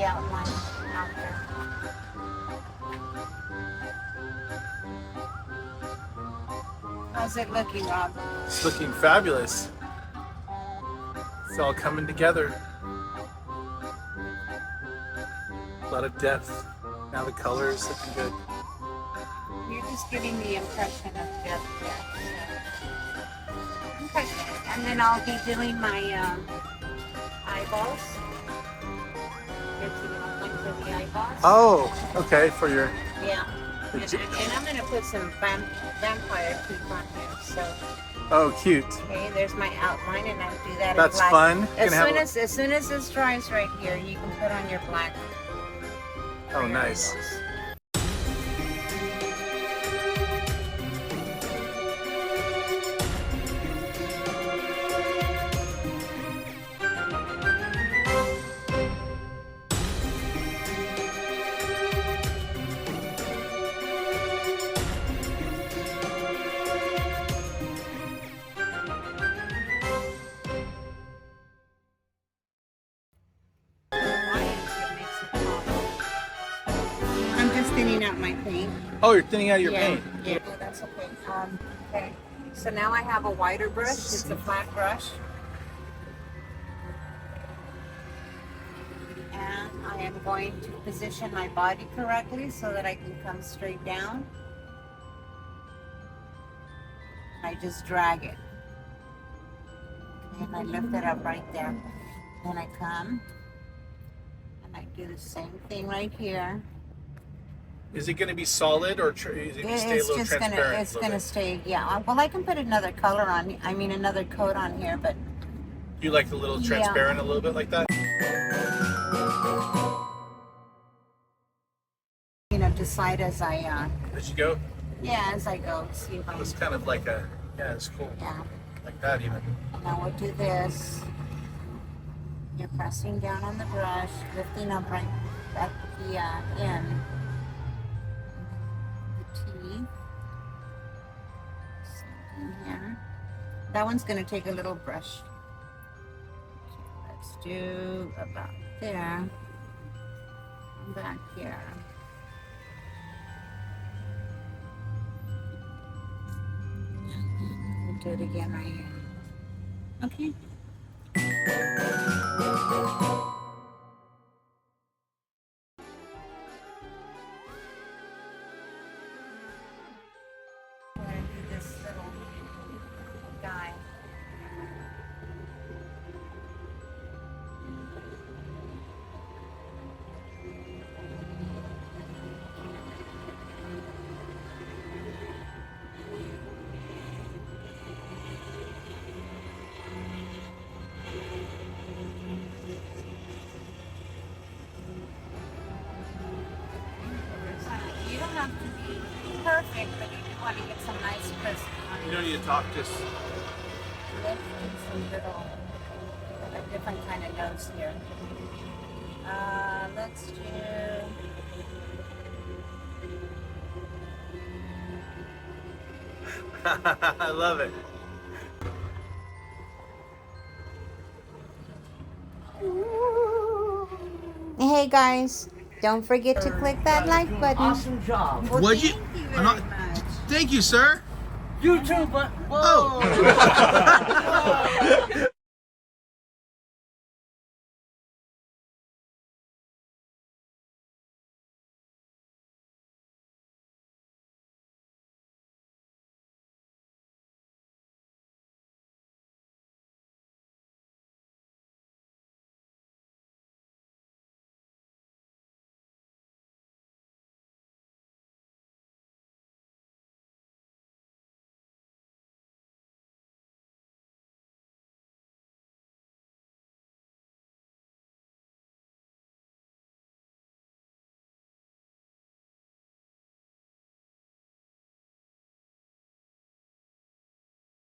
the outline out there. How's it looking, Rob? It's looking fabulous. It's all coming together. A lot of depth. Now the color is looking good. You're just giving the impression of depth there. Okay, and then I'll be doing my eyeballs. Get the outline for the eyeballs. Oh, okay, for your... Yeah. And I'm going to put some vampire teeth on here. So, Oh, cute. okay, there's my outline, and I do that That's in black. fun. As soon as this dries right here, you can put on your black. Oh, nice. eyeballs. I'm just thinning out my paint. Oh, you're thinning out your paint. Yeah, that's okay. Okay, so now I have a wider brush. It's a flat brush. And I am going to position my body correctly so that I can come straight down. I just drag it. And I lift it up right there. Then I come and I do the same thing right here. Is it going to be solid or is it going to stay a little transparent? It's gonna stay, yeah. Well, I can put another color on, another coat on here, but You like the little transparent a little bit like that? decide as I, As you go? yeah, as I go. See if I, It's kind of like a, yeah, it's cool. yeah. Like that even. Now we'll do this. You're pressing down on the brush, lifting up right at the end. The teeth. Same thing here. That one's going to take a little brush. Okay, let's do about there. And back here. We'll do it again right here. Okay. I'm gonna do this little guy. You don't have to be perfect, but you do want to get some nice crisp on You don't need to talk, just... Let's do some little, a different kind of nose here. Let's do... I love it. Hey guys, don't forget to click that like button. Awesome job. Well, Would you? thank you very I'm not- much. Thank you, sir. You too, but whoa. Oh.